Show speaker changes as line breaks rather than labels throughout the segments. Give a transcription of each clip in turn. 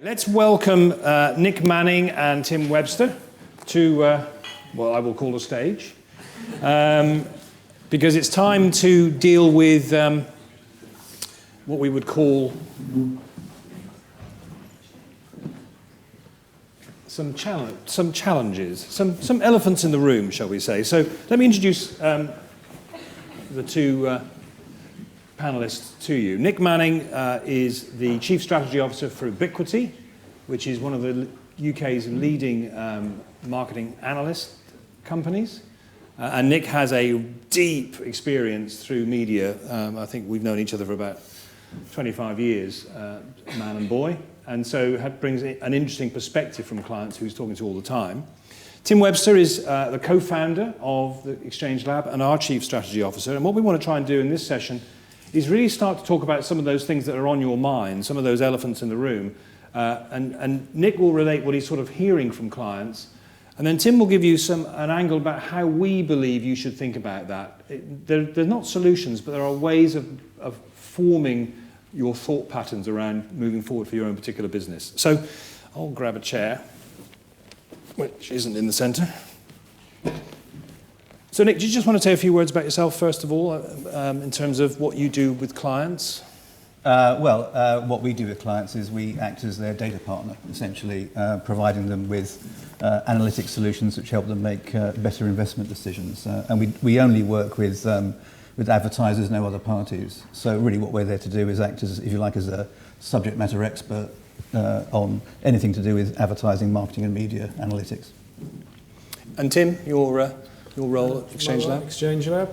Let's welcome Nick Manning and Tim Webster to what I will call the stage, because it's time to deal with what we would call some challenges, some elephants in the room, shall we say. So let me introduce the two panelists to you. Nick Manning is the Chief Strategy Officer for Ebiquity, which is one of the UK's leading marketing analyst companies. And Nick has a deep experience through media. I think we've known each other for about 25 years, man and boy. And so brings an interesting perspective from clients who he's talking to all the time. Tim Webster is the co-founder of the Exchange Lab and our Chief Strategy Officer. And what we want to try and do in this session is really start to talk about some of those things that are on your mind, some of those elephants in the room. And Nick will relate what he's sort of hearing from clients. And then Tim will give you an angle about how we believe you should think about that. They're not solutions, but there are ways of forming your thought patterns around moving forward for your own particular business. So I'll grab a chair, which isn't in the centre. So Nick, do you just want to say a few words about yourself first of all, in terms of what you do with clients?
What we do with clients is we act as their data partner, essentially, providing them with analytic solutions which help them make better investment decisions. And we only work with advertisers, no other parties. So really what we're there to do is act as, if you like, as a subject matter expert on anything to do with advertising, marketing and media analytics.
And Tim, your role at Exchange Lab?
Exchange Lab.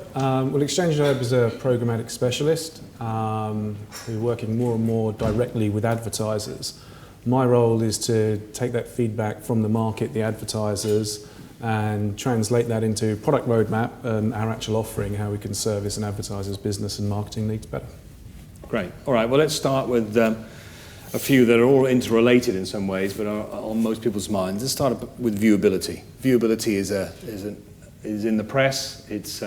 Exchange Lab is a programmatic specialist. We're working more and more directly with advertisers. My role is to take that feedback from the market, the advertisers, and translate that into product roadmap and our actual offering, how we can service an advertiser's business and marketing needs better.
Great. All right, well, let's start with a few that are all interrelated in some ways, but are on most people's minds. Let's start with viewability. Viewability is in the press. It's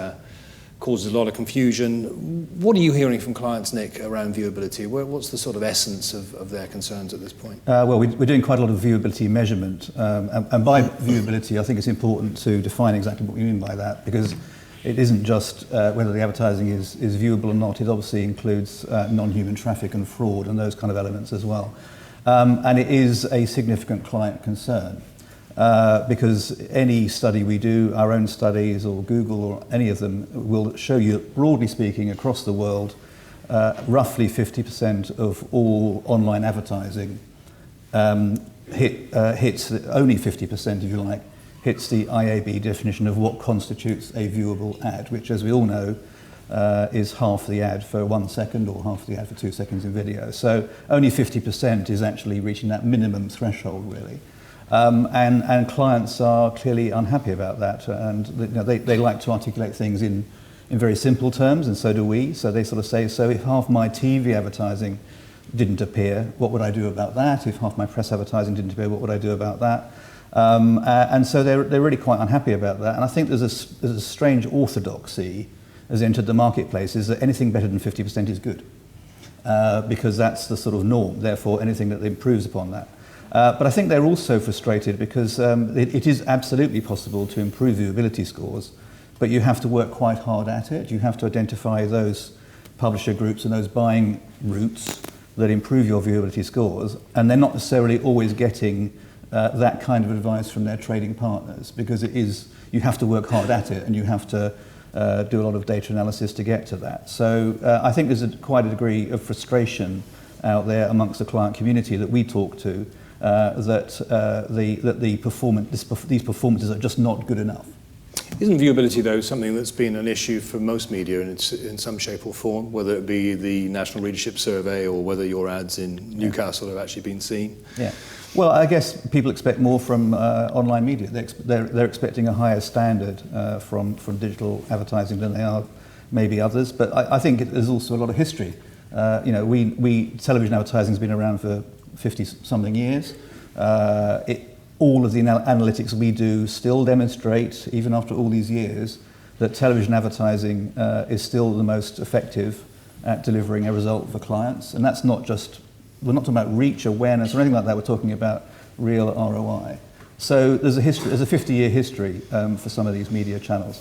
causes a lot of confusion. What are you hearing from clients, Nick, around viewability? What's the sort of essence of their concerns at this point?
We're doing quite a lot of viewability measurement. And by viewability, I think it's important to define exactly what we mean by that, because it isn't just whether the advertising is viewable or not. It obviously includes non-human traffic and fraud and those kind of elements as well. And it is a significant client concern. Because any study we do, our own studies or Google or any of them, will show you, broadly speaking, across the world, roughly 50% of all online advertising hits, only 50%, if you like, hits the IAB definition of what constitutes a viewable ad, which, as we all know, is half the ad for 1 second or half the ad for 2 seconds in video. So only 50% is actually reaching that minimum threshold, really. And clients are clearly unhappy about that, and they like to articulate things in very simple terms, and so do we. So they sort of say, so if half my TV advertising didn't appear, what would I do about that? If half my press advertising didn't appear, what would I do about that? And so they're really quite unhappy about that. And I think there's a strange orthodoxy has entered the marketplace, is that anything better than 50% is good, because that's the sort of norm. Therefore, anything that improves upon that. But I think they're also frustrated because it is absolutely possible to improve viewability scores, but you have to work quite hard at it. You have to identify those publisher groups and those buying routes that improve your viewability scores, and they're not necessarily always getting that kind of advice from their trading partners, because you have to work hard at it and you have to do a lot of data analysis to get to that. So I think there's quite a degree of frustration out there amongst the client community that we talk to, that these performances are just not good enough.
Isn't viewability, though, something that's been an issue for most media in some shape or form, whether it be the National Readership Survey or whether your ads in Newcastle have actually been seen?
Yeah. Well, I guess people expect more from online media. They're expecting a higher standard from digital advertising than they are maybe others. But I think there's also a lot of history. Television advertising has been around for 50-something years. All of the analytics we do still demonstrate, even after all these years, that television advertising is still the most effective at delivering a result for clients. And that's not just we're not talking about reach, awareness, or anything like that. We're talking about real ROI. So there's a 50-year history for some of these media channels.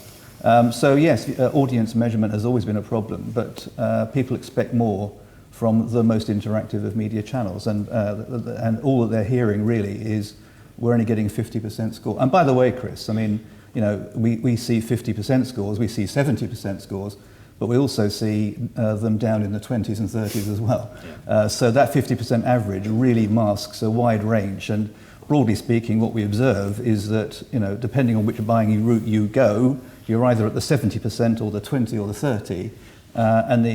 So yes, audience measurement has always been a problem, but people expect more from the most interactive of media channels, and all that they're hearing really is we're only getting 50% score. And by the way, Chris, I mean, we see 50% scores, we see 70% scores, but we also see them down in the 20s and 30s as well. Yeah. So that 50% average really masks a wide range, and broadly speaking, what we observe is that, depending on which buying route you go, you're either at the 70% or the 20 or the 30, and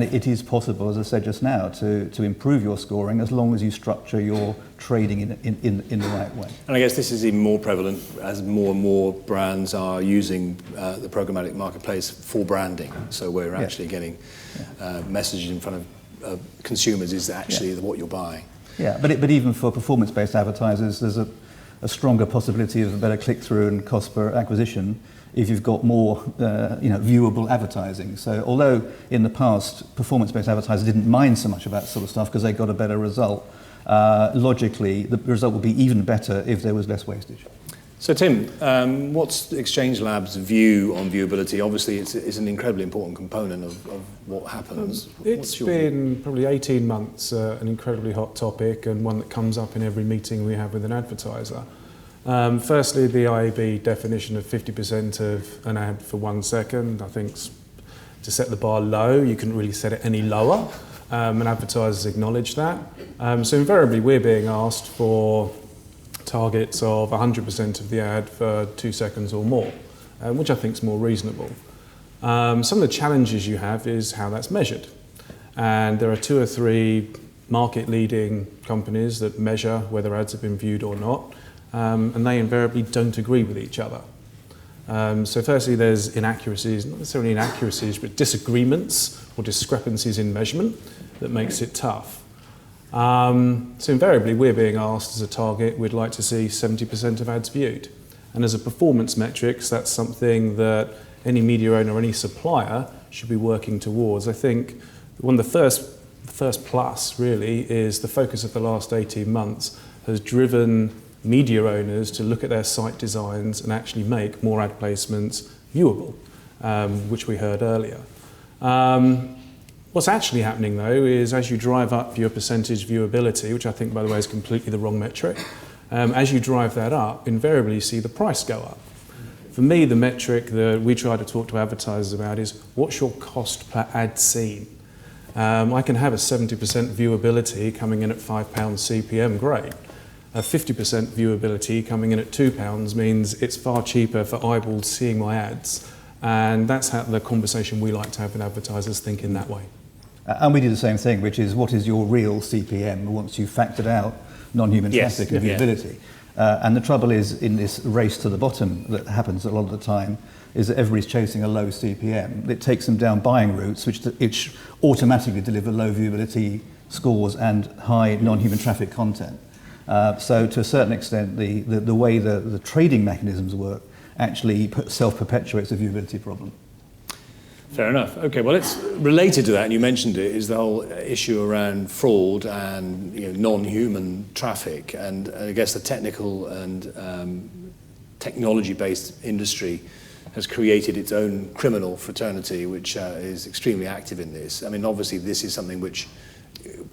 it is possible, as I said just now, to improve your scoring as long as you structure your trading in the right way.
And I guess this is even more prevalent as more and more brands are using the programmatic marketplace for branding. So we're actually getting messages in front of consumers is actually what you're buying.
Yeah, but even for performance-based advertisers, there's a stronger possibility of a better click-through and cost per acquisition if you've got more viewable advertising. So although in the past performance-based advertisers didn't mind so much about that sort of stuff because they got a better result, logically the result would be even better if there was less wastage.
So Tim, what's Exchange Lab's view on viewability? Obviously it's an incredibly important component of what happens.
It's been probably 18 months an incredibly hot topic, and one that comes up in every meeting we have with an advertiser. Firstly, the IAB definition of 50% of an ad for 1 second, I think to set the bar low, you couldn't really set it any lower, and advertisers acknowledge that. So invariably we're being asked for targets of 100% of the ad for 2 seconds or more, which I think is more reasonable. Some of the challenges you have is how that's measured. And there are 2 or 3 market-leading companies that measure whether ads have been viewed or not, and they invariably don't agree with each other. So firstly, there's inaccuracies, not necessarily inaccuracies, but disagreements or discrepancies in measurement that makes it tough. So invariably, we're being asked as a target, we'd like to see 70% of ads viewed. And as a performance metrics, that's something that any media owner or any supplier should be working towards. I think one of the first plus, really, is the focus of the last 18 months has driven media owners to look at their site designs and actually make more ad placements viewable, which we heard earlier. What's actually happening, though, is as you drive up your percentage viewability, which I think, by the way, is completely the wrong metric, as you drive that up, invariably you see the price go up. For me, the metric that we try to talk to advertisers about is what's your cost per ad seen? I can have a 70% viewability coming in at £5 CPM, great. A 50% viewability coming in at £2 means it's far cheaper for eyeballs seeing my ads. And that's how the conversation we like to have with advertisers, think in that way.
And we do the same thing, which is what is your real CPM once you've factored out non-human traffic and viewability. And the trouble is, in this race to the bottom that happens a lot of the time, is that everybody's chasing a low CPM. It takes them down buying routes, which automatically deliver low viewability scores and high non-human traffic content. So to a certain extent, the way the trading mechanisms work actually self-perpetuates the viewability problem.
Fair enough. Okay, well, it's related to that, and you mentioned it, is the whole issue around fraud and non-human traffic. And I guess the technical and technology-based industry has created its own criminal fraternity, which is extremely active in this. I mean, obviously, this is something which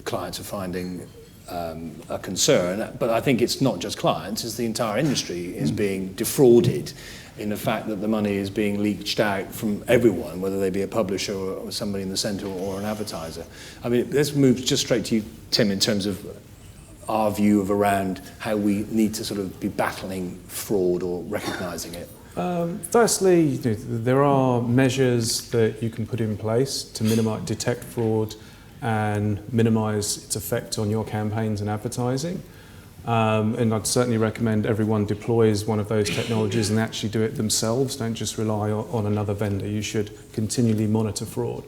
clients are finding a concern, but I think it's not just clients, it's the entire industry is being defrauded in the fact that the money is being leached out from everyone, whether they be a publisher or somebody in the centre or an advertiser. I mean, let's move just straight to you, Tim, in terms of our view of around how we need to sort of be battling fraud or recognising it.
Firstly, there are measures that you can put in place to detect fraud and minimise its effect on your campaigns and advertising. And I'd certainly recommend everyone deploys one of those technologies and actually do it themselves. Don't just rely on another vendor. You should continually monitor fraud.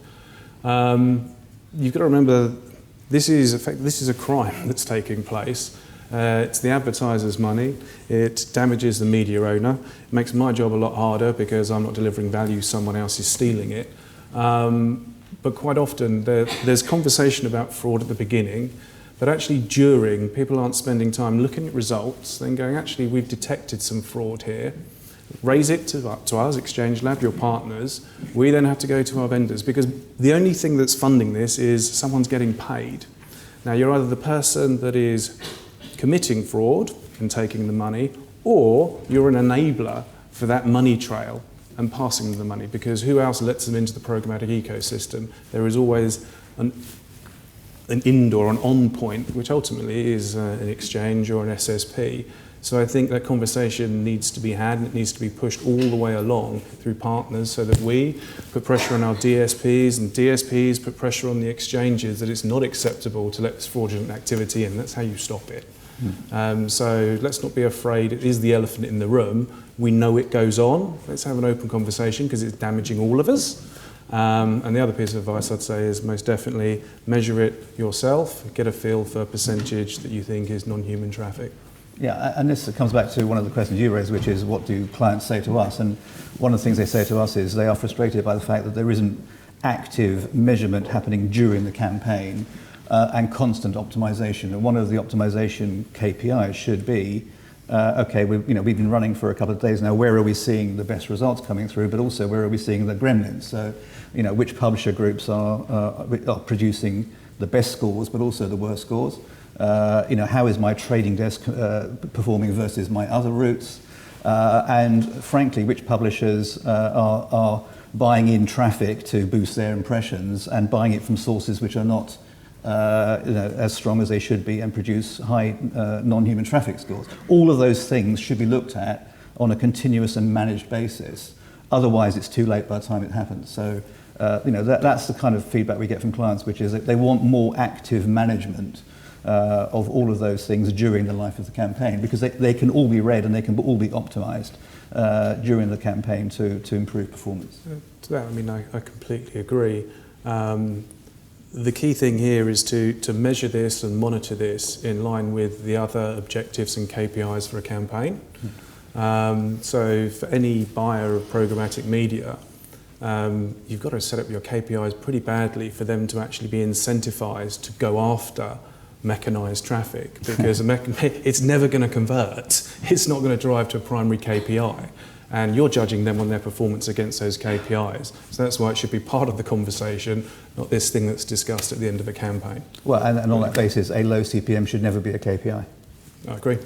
You've got to remember, this is a crime that's taking place. It's the advertiser's money. It damages the media owner. It makes my job a lot harder because I'm not delivering value, someone else is stealing it. But quite often there's conversation about fraud at the beginning, But actually during, people aren't spending time looking at results, then going, actually, we've detected some fraud here. Raise it to us, Exchange Lab, your partners. We then have to go to our vendors, because the only thing that's funding this is someone's getting paid. Now, you're either the person that is committing fraud and taking the money, or you're an enabler for that money trail and passing them the money, because who else lets them into the programmatic ecosystem? There is always an in or an on point, which ultimately is an exchange or an SSP. So I think that conversation needs to be had, and it needs to be pushed all the way along through partners, so that we put pressure on our DSPs, and DSPs put pressure on the exchanges that it's not acceptable to let this fraudulent activity in. That's how you stop it. So let's not be afraid. It is the elephant in the room. We know it goes on. Let's have an open conversation, because it's damaging all of us. And the other piece of advice I'd say is most definitely measure it yourself, get a feel for a percentage that you think is non-human traffic.
Yeah, and this comes back to one of the questions you raised, which is what do clients say to us? And one of the things they say to us is they are frustrated by the fact that there isn't active measurement happening during the campaign and constant optimization. And one of the optimization KPIs should be, okay, we've been running for a couple of days now, where are we seeing the best results coming through, but also where are we seeing the gremlins? So, which publisher groups are producing the best scores, but also the worst scores? How is my trading desk performing versus my other routes? And frankly, which publishers are buying in traffic to boost their impressions and buying it from sources which are not as strong as they should be and produce high non-human traffic scores? All of those things should be looked at on a continuous and managed basis. Otherwise, it's too late by the time it happens. So, that's the kind of feedback we get from clients, which is that they want more active management of all of those things during the life of the campaign, because they can all be read and they can all be optimized during the campaign to improve performance.
To that, I completely agree. The key thing here is to measure this and monitor this in line with the other objectives and KPIs for a campaign. So for any buyer of programmatic media, you've got to set up your KPIs pretty badly for them to actually be incentivized to go after mechanized traffic, because it's never going to convert. It's not going to drive to a primary KPI, and you're judging them on their performance against those KPIs. So that's why it should be part of the conversation, not this thing that's discussed at the end of a campaign.
Well, and on that basis, a low CPM should never be a KPI.
I agree.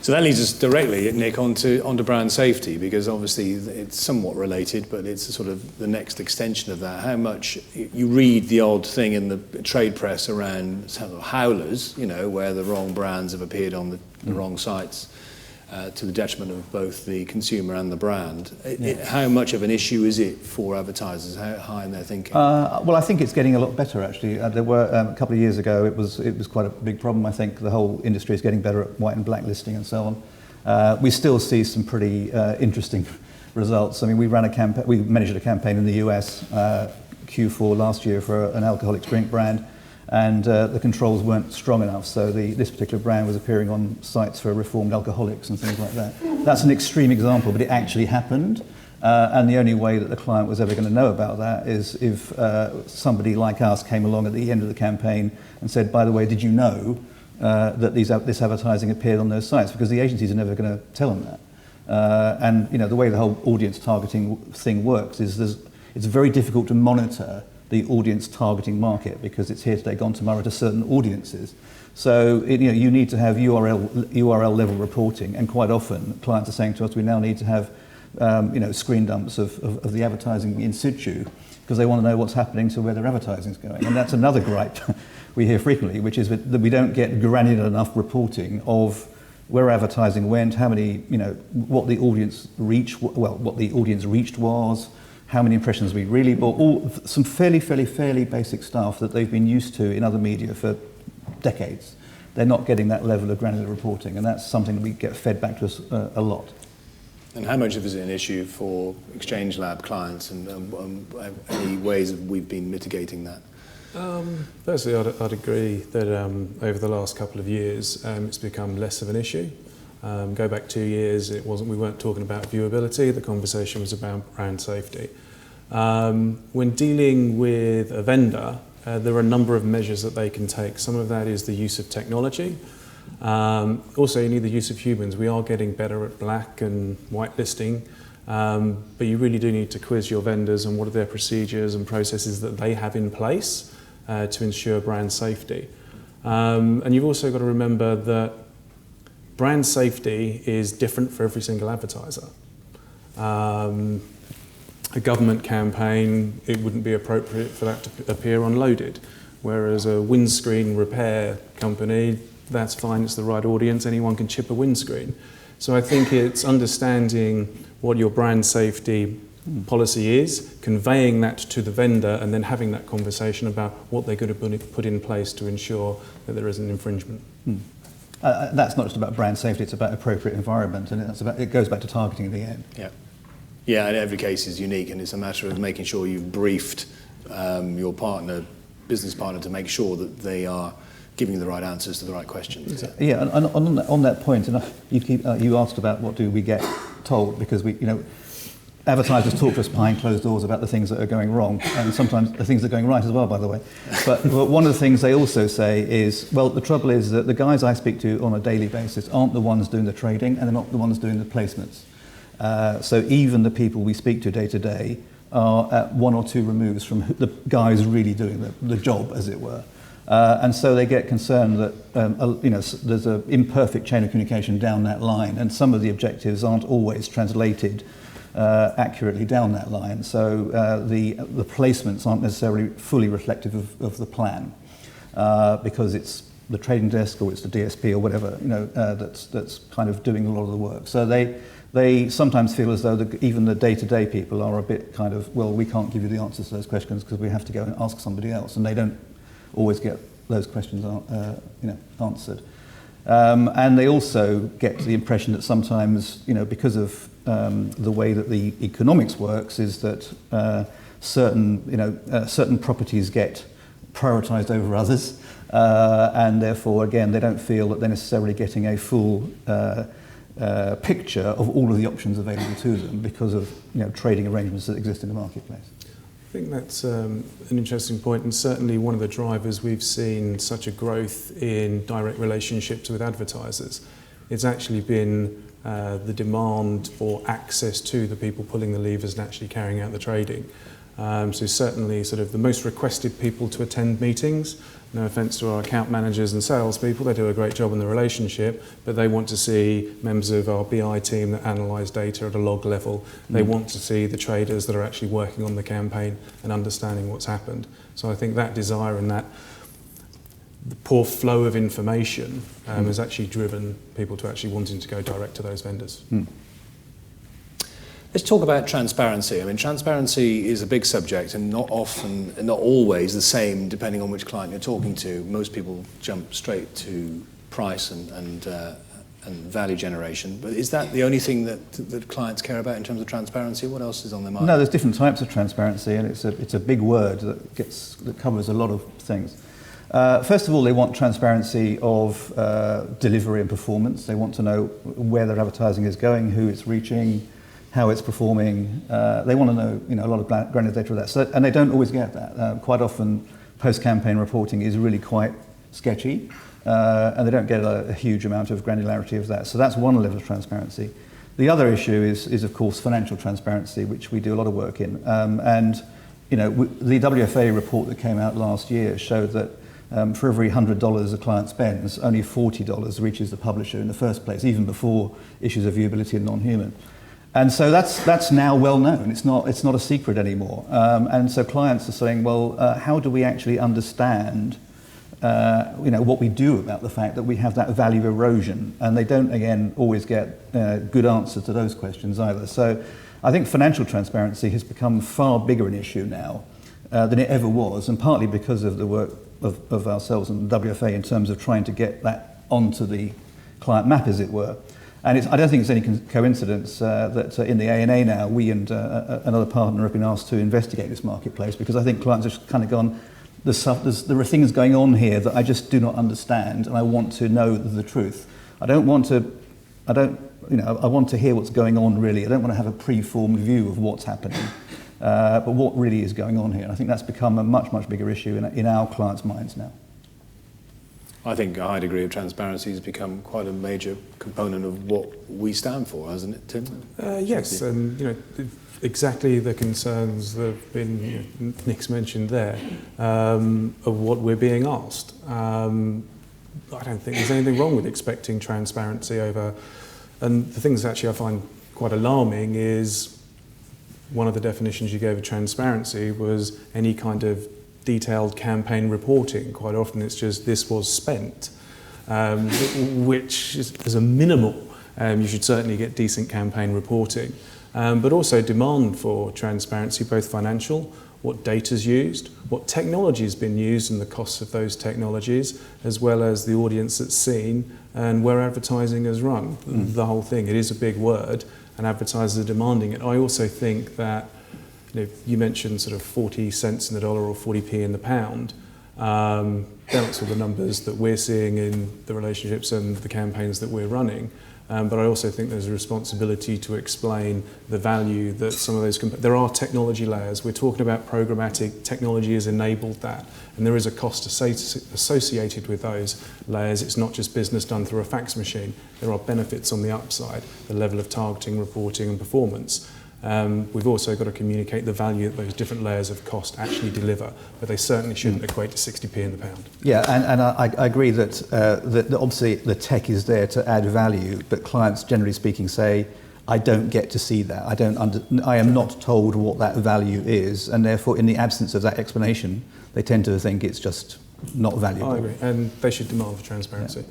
So that leads us directly, Nick, onto brand safety, because obviously it's somewhat related, but it's sort of the next extension of that. How much you read the odd thing in the trade press around sort of howlers, where the wrong brands have appeared on the wrong sites, to the detriment of both the consumer and the brand. How much of an issue is it for advertisers? How high in their thinking?
Well, I think it's getting a lot better, actually. There were a couple of years ago, it was quite a big problem. I think the whole industry is getting better at white and blacklisting and so on. We still see some pretty interesting results. I mean, we managed a campaign in the US Q4 last year for an alcoholic drink brand, and the controls weren't strong enough, so this particular brand was appearing on sites for reformed alcoholics and things like that. That's an extreme example, but it actually happened, and the only way that the client was ever going to know about that is if somebody like us came along at the end of the campaign and said, by the way, did you know that this advertising appeared on those sites? Because the agencies are never going to tell them that. And the way the whole audience targeting thing works is it's very difficult to monitor the audience targeting market, because it's here today, gone tomorrow to certain audiences. So you need to have URL level reporting, and quite often clients are saying to us, we now need to have screen dumps of the advertising in situ, because they want to know what's happening to where their advertising is going. And that's another gripe we hear frequently, which is that we don't get granular enough reporting of where advertising went, how many, what the audience reached was, how many impressions we really bought, some fairly basic stuff that they've been used to in other media for decades. They're not getting that level of granular reporting, and that's something that we get fed back to us a lot.
And how much of it is an issue for Exchange Lab clients, and any ways we've been mitigating that?
Firstly, I'd agree that over the last couple of years, it's become less of an issue. Go back 2 years, we weren't talking about viewability, the conversation was about brand safety. When dealing with a vendor there are a number of measures that they can take. Some of that is the use of technology. Also, you need the use of humans. We are getting better at black and white listing, but you really do need to quiz your vendors on what are their procedures and processes that they have in place to ensure brand safety. And you've also got to remember that brand safety is different for every single advertiser. A government campaign, it wouldn't be appropriate for that to appear unloaded, whereas a windscreen repair company, that's fine, it's the right audience, anyone can chip a windscreen. So I think it's understanding what your brand safety policy is, conveying that to the vendor, and then having that conversation about what they're going to put in place to ensure that there isn't infringement.
That's not just about brand safety, it's about appropriate environment, and it goes back to targeting in the end.
Yeah. Yeah, and every case is unique, and it's a matter of making sure you've briefed your business partner, to make sure that they are giving the right answers to the right questions.
Exactly. Yeah, and on that point, and you asked about what do we get told, because advertisers talk to us behind closed doors about the things that are going wrong, and sometimes the things that are going right as well, by the way. But one of the things they also say is, well, the trouble is that the guys I speak to on a daily basis aren't the ones doing the trading, and they're not the ones doing the placements. So even the people we speak to day to day are at one or two removes from the guys really doing the job, as it were. And so they get concerned that there's an imperfect chain of communication down that line, and some of the objectives aren't always translated accurately down that line. So the placements aren't necessarily fully reflective of the plan, because it's the trading desk or it's the DSP or whatever that's kind of doing a lot of the work. So they sometimes feel as though even the day-to-day people are a bit kind of, well, we can't give you the answers to those questions because we have to go and ask somebody else, and they don't always get those questions answered. And they also get the impression that sometimes, because of the way that the economics works, is that certain properties get prioritised over others, and therefore, again, they don't feel that they're necessarily getting a full picture of all of the options available to them because of trading arrangements that exist in the marketplace.
I think that's an interesting point, and certainly one of the drivers we've seen such a growth in direct relationships with advertisers. It's actually been the demand for access to the people pulling the levers and actually carrying out the trading. So certainly sort of the most requested people to attend meetings. No offence to our account managers and salespeople, they do a great job in the relationship, but they want to see members of our BI team that analyse data at a log level. They want to see the traders that are actually working on the campaign and understanding what's happened. So I think that desire and that the poor flow of information has actually driven people to actually wanting to go direct to those vendors.
Let's talk about transparency. I mean, transparency is a big subject, and not always the same depending on which client you're talking to. Most people jump straight to price and value generation. But is that the only thing that clients care about in terms of transparency? What else is on their mind?
No, there's different types of transparency, and it's a big word that covers a lot of things. First of all, they want transparency of delivery and performance. They want to know where their advertising is going, who it's reaching, how it's performing. They want to know, a lot of granular data of that. So, and they don't always get that. Quite often, post-campaign reporting is really quite sketchy, and they don't get a huge amount of granularity of that. So that's one level of transparency. The other issue is of course, financial transparency, which we do a lot of work in. The WFA report that came out last year showed that for every $100 a client spends, only $40 reaches the publisher in the first place, even before issues of viewability and non-human. And so that's now well known. It's not a secret anymore. And so clients are saying, well, how do we actually understand, what we do about the fact that we have that value erosion? And they don't, again, always get good answers to those questions either. So I think financial transparency has become far bigger an issue now than it ever was, and partly because of the work of ourselves and the WFA in terms of trying to get that onto the client map, as it were. And I don't think it's any coincidence that in the A&A now, we and another partner have been asked to investigate this marketplace, because I think clients have kind of gone, there are things going on here that I just do not understand, and I want to know the truth. I want to hear what's going on, really. I don't want to have a pre-formed view of what's happening. But what really is going on here? And I think that's become a much, much bigger issue in our clients' minds now.
I think a high degree of transparency has become quite a major component of what we stand for, hasn't it, Tim?
Yes, and exactly the concerns that have been, Nick's mentioned there, of what we're being asked. I don't think there's anything wrong with expecting transparency over, and the things actually I find quite alarming is one of the definitions you gave of transparency was any kind of detailed campaign reporting. Quite often it's just this was spent, which is as a minimal. You should certainly get decent campaign reporting, but also demand for transparency, both financial, what data's used, what technology has been used and the costs of those technologies, as well as the audience that's seen and where advertising is run. The whole thing, it is a big word and advertisers are demanding it. I also think that you mentioned sort of 40 cents in the dollar or 40p in the pound. They're not sort of the numbers that we're seeing in the relationships and the campaigns that we're running. But I also think there's a responsibility to explain the value that some of those... There are technology layers. We're talking about programmatic. Technology has enabled that. And there is a cost associated with those layers. It's not just business done through a fax machine. There are benefits on the upside, the level of targeting, reporting and performance. We've also got to communicate the value that those different layers of cost actually deliver, but they certainly shouldn't equate to 60p in the pound. Yeah,
and I agree that obviously the tech is there to add value, but clients, generally speaking, say, I don't get to see that. I am not told what that value is, and therefore, in the absence of that explanation, they tend to think it's just not valuable.
I agree, and they should demand for transparency.
Yeah.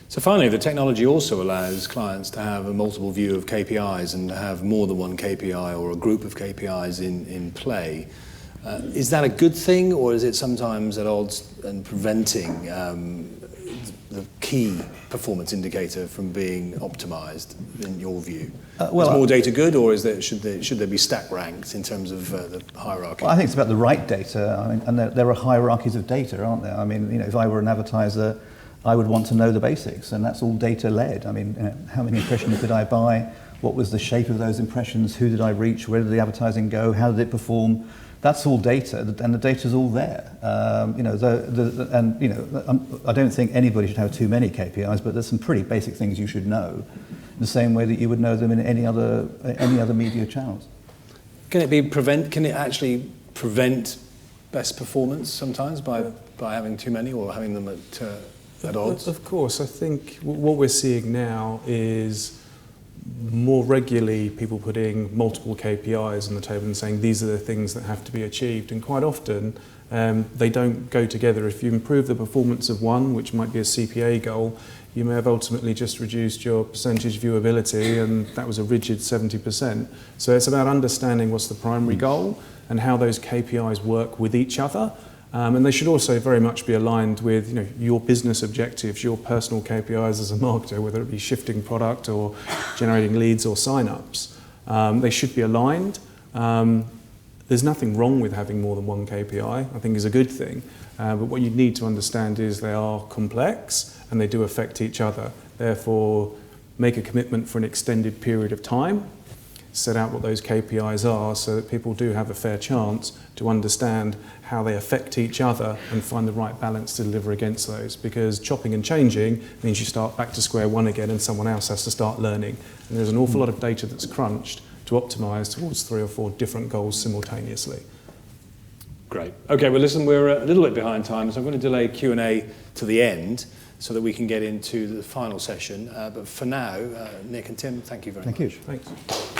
So finally, the technology also allows clients to have a multiple view of KPIs and have more than one KPI or a group of KPIs in play. Is that a good thing, or is it sometimes at odds and preventing the key performance indicator from being optimized, in your view? Is more data good, or should there be stack ranked in terms of the hierarchy?
Well, I think it's about the right data. I mean, and there are hierarchies of data, aren't there? I mean, if I were an advertiser, I would want to know the basics, and that's all data-led. I mean, how many impressions did I buy? What was the shape of those impressions? Who did I reach? Where did the advertising go? How did it perform? That's all data, and the data's all there. I don't think anybody should have too many KPIs, but there's some pretty basic things you should know, the same way that you would know them in any other media channels.
Can it actually prevent best performance sometimes by having too many or having them at odds?
Of course, I think what we're seeing now is more regularly people putting multiple KPIs on the table and saying these are the things that have to be achieved, and quite often they don't go together. If you improve the performance of one, which might be a CPA goal, you may have ultimately just reduced your percentage viewability, and that was a rigid 70%. So it's about understanding what's the primary goal and how those KPIs work with each other. And they should also very much be aligned with your business objectives, your personal KPIs as a marketer, whether it be shifting product or generating leads or sign-ups. They should be aligned. There's nothing wrong with having more than one KPI, I think is a good thing. But what you need to understand is they are complex and they do affect each other. Therefore, make a commitment for an extended period of time, set out what those KPIs are so that people do have a fair chance to understand how they affect each other and find the right balance to deliver against those. Because chopping and changing means you start back to square one again and someone else has to start learning. And there's an awful lot of data that's crunched to optimise towards 3 or 4 different goals simultaneously.
Great. Okay, well listen, we're a little bit behind time, so I'm going to delay Q&A to the end so that we can get into the final session. But for now, Nick and Tim, thank you very much.
Thank you.
Thanks.